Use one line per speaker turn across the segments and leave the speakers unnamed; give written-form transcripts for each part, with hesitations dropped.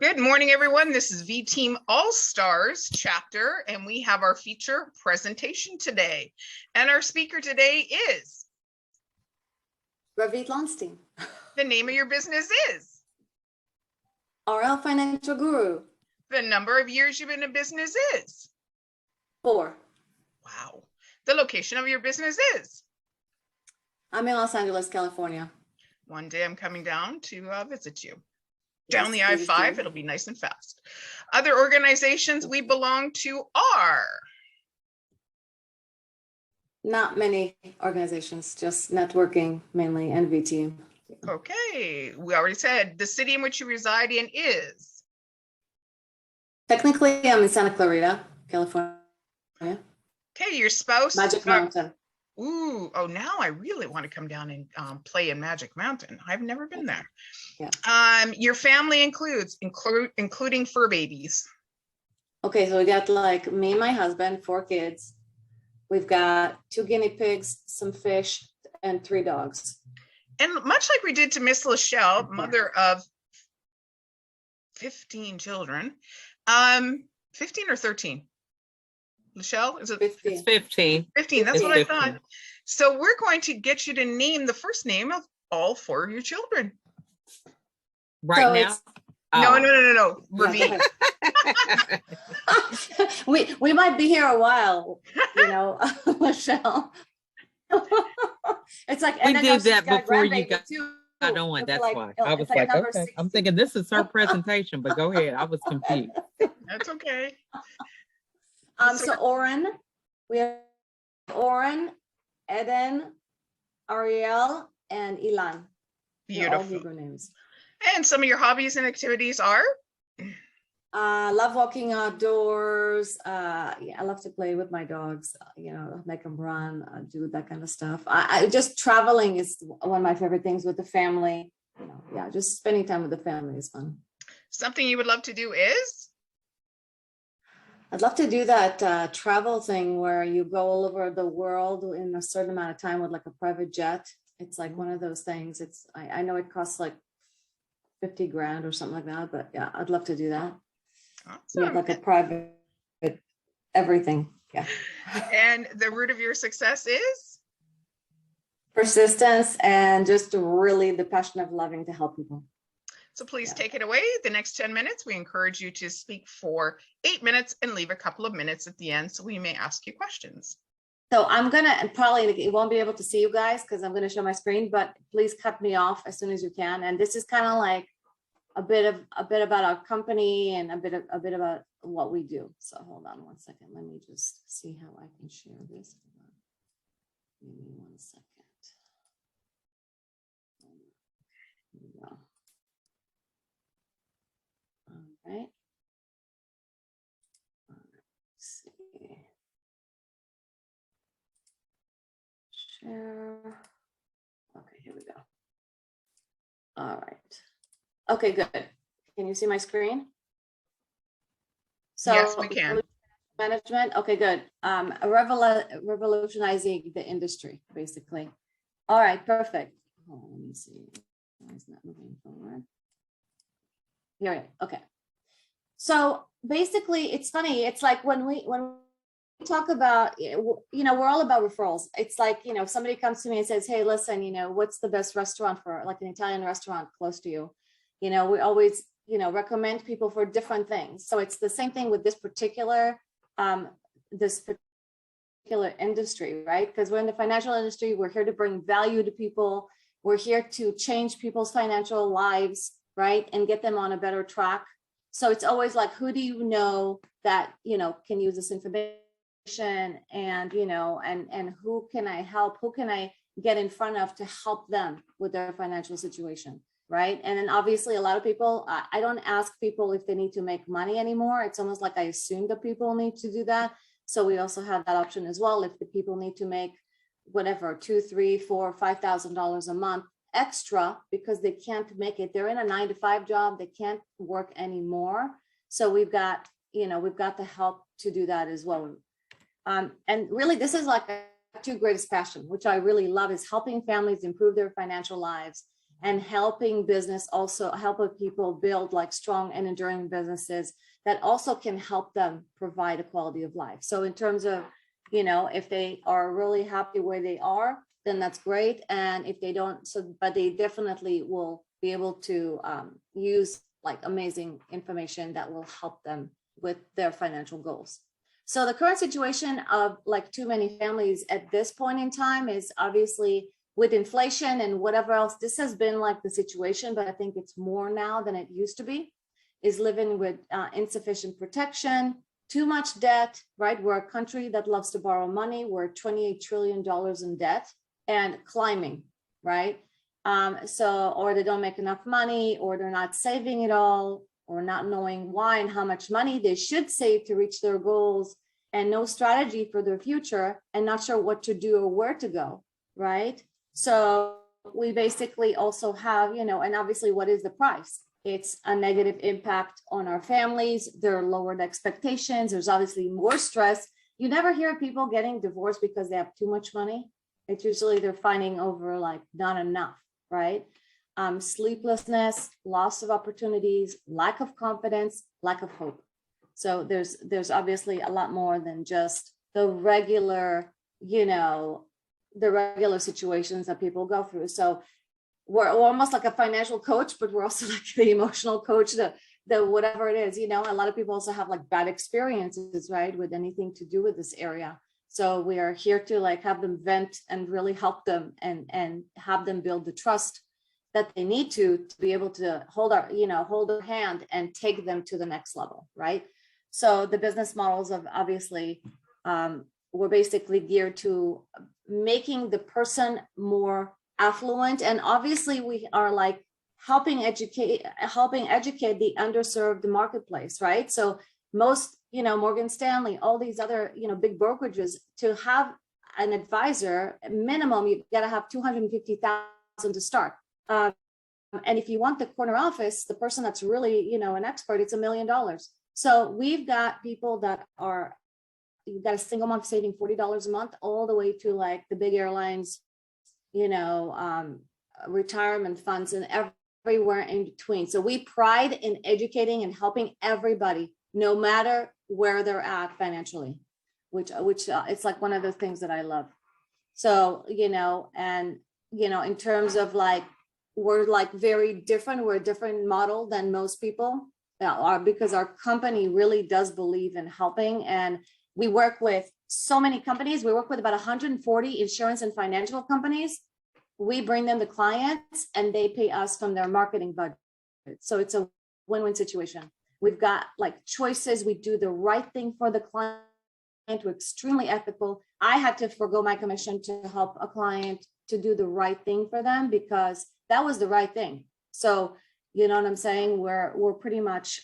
Good morning, everyone. This is VTEAM All-Stars chapter, and we have our feature presentation today. And our speaker today is?
Ravit Lonstein.
The name of your business is?
RL Financial Guru.
The number of years you've been in business is?
4.
Wow. The location of your business is?
I'm in Los Angeles, California.
One day I'm coming down to visit you.
Yes,
Down the I-5, it'll be nice and fast. Other organizations we belong to are?
Not many organizations, just networking mainly and VTEAM.
Okay, we already said the city in which you reside in is?
Technically, I'm in Santa Clarita, California.
Okay, your spouse?
Magic Mountain.
Ooh, oh, now I really want to come down and play in Magic Mountain. I've never been there.
Yeah.
Your family including fur babies.
Okay, so we got like me and my husband, 4 kids. We've got 2 guinea pigs, some fish, and 3 dogs.
And much like we did to Miss Lachelle, mother of 15 children, 15 or 13? Lachelle, is it
15?
It's 15.
15, that's
It's
what I
15.
thought. So we're going to get you to name the first name of all 4 of your children.
Right
So
now?
No.
Yeah,
Ravit.
we might be here a while, Michelle. It's like,
We
and then
did
she's
that
got a
before you
grandbaby
got
too.
I don't want.
It'll be
That's
like-
why. I
it's
was
like
like,
number
okay.
60.
I'm thinking this is her presentation, but go ahead. I was confused.
That's okay.
So Oren, we have Oren, Eden, Ariel, and Ilan. They're all
Beautiful.
Hebrew names.
And some of your hobbies and activities are?
Love walking outdoors. Yeah, I love to play with my dogs, make them run, do that kind of stuff. I just traveling is one of my favorite things with the family. Yeah, just spending time with the family is fun.
Something you would love to do is?
I'd love to do that travel thing where you go all over the world in a certain amount of time with like a private jet. It's like one of those things. I know it costs like 50 grand or something like that, but yeah, I'd love to do that.
Awesome.
Yeah, like a private everything. Yeah.
And the root of your success is?
Persistence and just really the passion of loving to help people.
So please
Yeah.
take it away. The next 10 minutes, we encourage you to speak for 8 minutes and leave a couple of minutes at the end so we may ask you questions.
So I'm gonna, and probably it won't be able to see you guys because I'm gonna show my screen, but please cut me off as soon as you can. And this is kind of like a bit about our company and a bit about what we do. So hold on one second. Let me just see how I can share this. Give me 1 second. Here we go. All right. Let's see. Share. Okay, here we go. All right. Okay, good. Can you see my screen? So
Yes, we can.
Management. Okay, good. Revolutionizing the industry, basically. All right, perfect. Oh, let me see. Why is not moving forward? Here we go. Okay. So basically, it's funny. It's like when we talk about, we're all about referrals. It's like, if somebody comes to me and says, hey, listen, what's the best restaurant for like an Italian restaurant close to you? We always, recommend people for different things. So it's the same thing with this particular industry, right? Because we're in the financial industry. We're here to bring value to people. We're here to change people's financial lives, right? And get them on a better track. So it's always like, who do you know that, can use this information and, and who can I help? Who can I get in front of to help them with their financial situation? Right. And then obviously a lot of people, I don't ask people if they need to make money anymore. It's almost like I assume that people need to do that. So we also have that option as well. If the people need to make whatever, $2,000, $3,000, $4,000, $5,000 a month extra because they can't make it. They're in a 9-to-5 job. They can't work anymore. So we've got the help to do that as well. And really, this is like a 2 greatest passion, which I really love, is helping families improve their financial lives and helping people build like strong and enduring businesses that also can help them provide a quality of life. So in terms of, if they are really happy where they are, then that's great. And if they don't, but they definitely will be able to use like amazing information that will help them with their financial goals. So the current situation of like too many families at this point in time is obviously with inflation and whatever else, this has been like the situation, but I think it's more now than it used to be, is living with insufficient protection, too much debt, right? We're a country that loves to borrow money. We're $28 trillion in debt and climbing, right? Or they don't make enough money, or they're not saving it all, or not knowing why and how much money they should save to reach their goals, and no strategy for their future, and not sure what to do or where to go, right? So we basically also have, and obviously what is the price? It's a negative impact on our families. There are lowered expectations. There's obviously more stress. You never hear people getting divorced because they have too much money. It's usually they're fighting over like not enough, right? Sleeplessness, loss of opportunities, lack of confidence, lack of hope. So there's obviously a lot more than just the regular, situations that people go through. So we're almost like a financial coach, but we're also like the emotional coach, the whatever it is, a lot of people also have like bad experiences, right, with anything to do with this area. So we are here to like have them vent and really help them and have them build the trust that they need to be able to hold their hand and take them to the next level, right? So the business models of obviously were basically geared to making the person more affluent, and obviously we are like helping educate the underserved marketplace, right? So most, Morgan Stanley, all these other, big brokerages, to have an advisor minimum, you got to have 250,000 to start. And if you want the corner office, the person that's really, an expert, it's $1 million. So we've got people that are, you've got a single month saving $40 a month, all the way to like the big airlines, retirement funds and everywhere in between. So we pride in educating and helping everybody, no matter where they're at financially, which it's like one of the things that I love. So, in terms of like, we're like very different. We're a different model than most people are, because our company really does believe in helping. And we work with so many companies. We work with about 140 insurance and financial companies. We bring them the clients and they pay us from their marketing budget. So it's a win-win situation. We've got like choices. We do the right thing for the client. We're extremely ethical. I had to forego my commission to help a client to do the right thing for them, because that was the right thing. So, you know what I'm saying? We're pretty much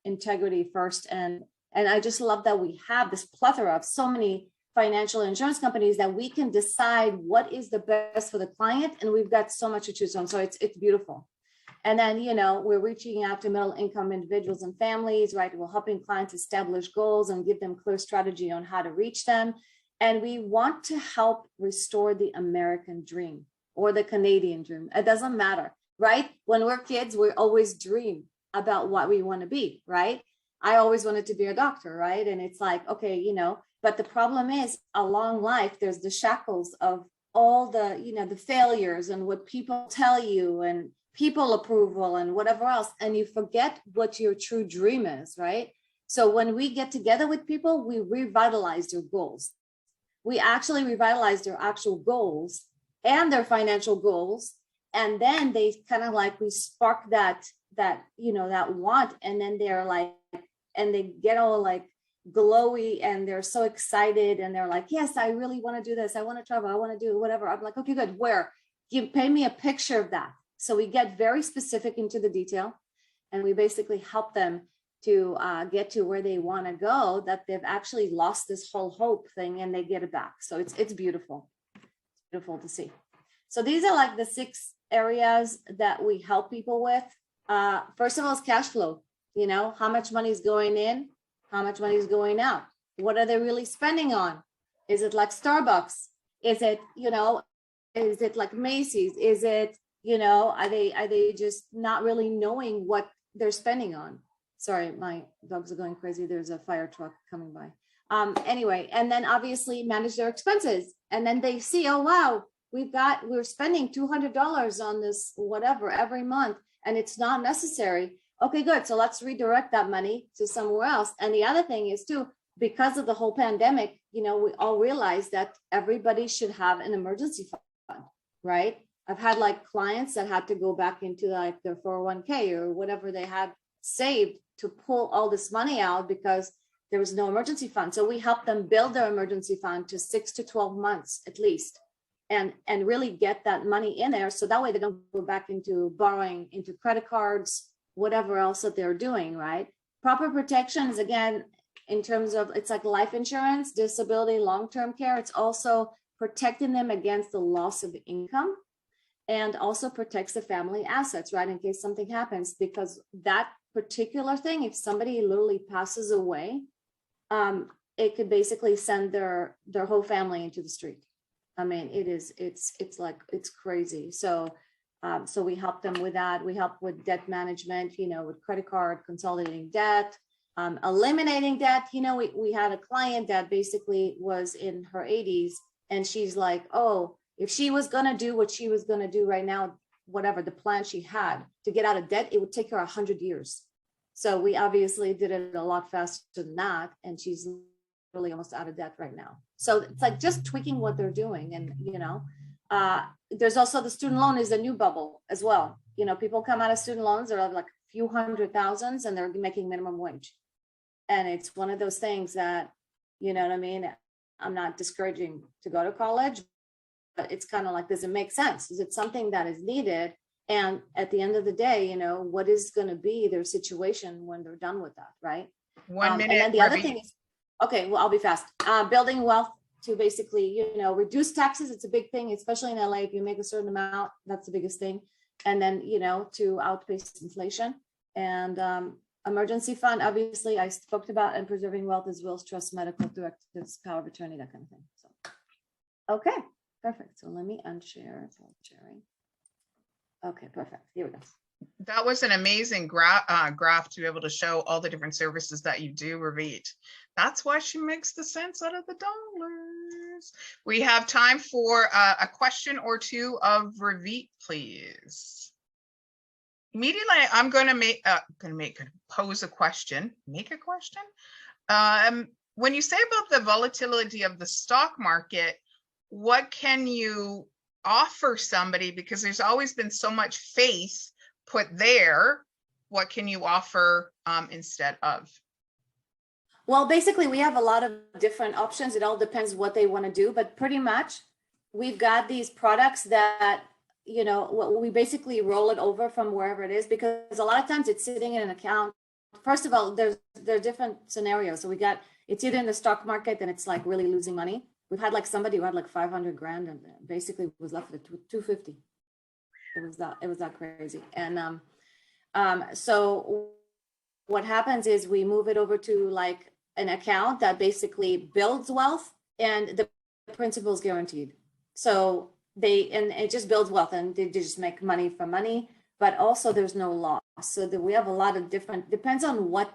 integrity first. And I just love that we have this plethora of so many financial insurance companies that we can decide what is the best for the client. And we've got so much to choose from. So it's beautiful. And then, we're reaching out to middle income individuals and families, right? We're helping clients establish goals and give them clear strategy on how to reach them. And we want to help restore the American dream or the Canadian dream. It doesn't matter, right? When we're kids, we always dream about what we want to be, right? I always wanted to be a doctor, right? And it's like, okay, but the problem is along life, there's the shackles of all the, the failures and what people tell you and people approval and whatever else. And you forget what your true dream is, right? So when we get together with people, we revitalize their goals. We actually revitalize their actual goals and their financial goals. And then they kind of like, we spark that want. And then they're like, and they get all like glowy and they're so excited. And they're like, yes, I really want to do this. I want to travel. I want to do whatever. I'm like, okay, good. Where? Pay me a picture of that. So we get very specific into the detail, and we basically help them to get to where they want to go, that they've actually lost this whole hope thing and they get it back. So it's beautiful. It's beautiful to see. So these are like the 6 areas that we help people with. First of all is cash flow. How much money is going in, how much money is going out? What are they really spending on? Is it like Starbucks? Is it, is it like Macy's? Is it, Are they just not really knowing what they're spending on? Sorry, my dogs are going crazy. There's a fire truck coming by. Anyway, and then obviously manage their expenses. And then they see, oh, wow, we're spending $200 on this, whatever, every month, and it's not necessary. Okay, good. So let's redirect that money to somewhere else. And the other thing is too, because of the whole pandemic, we all realize that everybody should have an emergency fund, right? I've had like clients that had to go back into like their 401k or whatever they had saved to pull all this money out because there was no emergency fund. So we help them build their emergency fund to 6 to 12 months at least, and really get that money in there. So that way they don't go back into borrowing, into credit cards, whatever else that they're doing, right? Proper protection is, again, in terms of, it's like life insurance, disability, long-term care. It's also protecting them against the loss of income, and also protects the family assets, right? In case something happens, because that particular thing, if somebody literally passes away, it could basically send their whole family into the street. I mean, it's crazy. So we help them with that. We help with debt management, with credit card, consolidating debt, eliminating debt. We had a client that basically was in her 80s, and she's like, oh, if she was going to do what she was going to do right now, whatever the plan she had to get out of debt, it would take her 100 years. So we obviously did it a lot faster than that. And she's really almost out of debt right now. So it's like just tweaking what they're doing. And, there's also the student loan is a new bubble as well. People come out of student loans, they're like a few hundred thousands and they're making minimum wage. And it's one of those things that, you know what I mean? I'm not discouraging to go to college, but it's kind of like, does it make sense? Is it something that is needed? And at the end of the day, what is going to be their situation when they're done with that, right?
1 minute.
And then the other thing is, okay, well, I'll be fast. Building wealth to basically, reduce taxes. It's a big thing, especially in LA. If you make a certain amount, that's the biggest thing. And then, to outpace inflation. And emergency fund, obviously, I spoke about, and preserving wealth as wills, trusts, medical directives, power of attorney, that kind of thing. So, okay, perfect. So let me unshare. Sharing. Okay, perfect. Here we go.
That was an amazing graph to be able to show all the different services that you do, Ravit. That's why she makes the cents out of the dollars. We have time for a question or two of Ravit, please. Immediately, I'm going to pose a question. Make a question. When you say about the volatility of the stock market, what can you offer somebody? Because there's always been so much faith put there. What can you offer instead of?
Well, basically, we have a lot of different options. It all depends what they want to do, but pretty much we've got these products that, we basically roll it over from wherever it is, because a lot of times it's sitting in an account. First of all, there are different scenarios. So it's either in the stock market and it's like really losing money. We've had like somebody who had like 500 grand and basically was left with 250. It was that crazy. And so what happens is we move it over to like an account that basically builds wealth, and the principal is guaranteed. So it just builds wealth, and they just make money from money, but also there's no loss. So that we have a lot of different, depends on what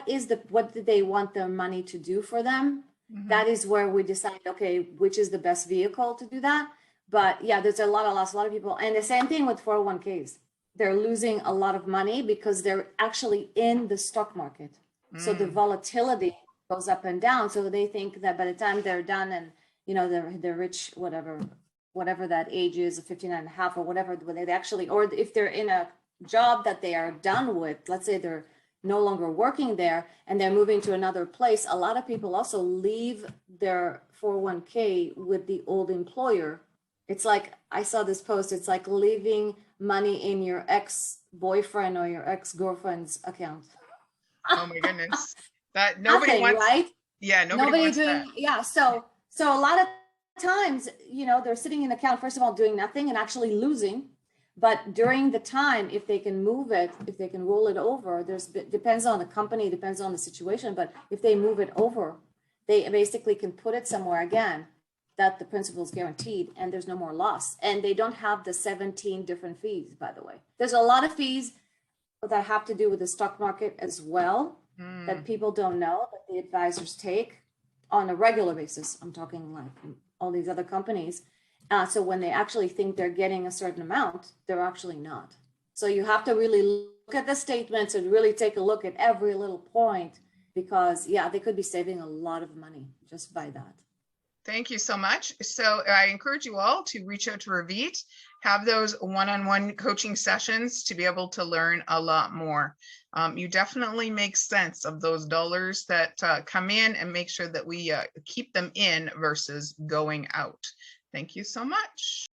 do they want their money to do for them. Mm-hmm. That is where we decide, okay, which is the best vehicle to do that. But yeah, there's a lot of loss, a lot of people. And the same thing with 401ks. They're losing a lot of money because they're actually in the stock market. So the volatility goes up and down. So they think that by the time they're done and, they're rich, whatever that age is, 59 and a half or whatever, they actually, or if they're in a job that they are done with, let's say they're no longer working there and they're moving to another place. A lot of people also leave their 401k with the old employer. It's like, I saw this post, it's like leaving money in your ex-boyfriend or your ex-girlfriend's account.
Oh my goodness. That nobody wants,
right?
Yeah, nobody wants that.
Yeah, so a lot of times, they're sitting in the account, first of all, doing nothing and actually losing. But during the time, if they can move it, if they can roll it over, depends on the company, depends on the situation. But if they move it over, they basically can put it somewhere again that the principal is guaranteed and there's no more loss. And they don't have the 17 different fees, by the way. There's a lot of fees that have to do with the stock market as well that people don't know that the advisors take on a regular basis. I'm talking like all these other companies. So when they actually think they're getting a certain amount, they're actually not. So you have to really look at the statements and really take a look at every little point, because yeah, they could be saving a lot of money just by that.
Thank you so much. So I encourage you all to reach out to Ravit, have those one-on-one coaching sessions to be able to learn a lot more. You definitely make sense of those dollars that come in, and make sure that we keep them in versus going out. Thank you so much.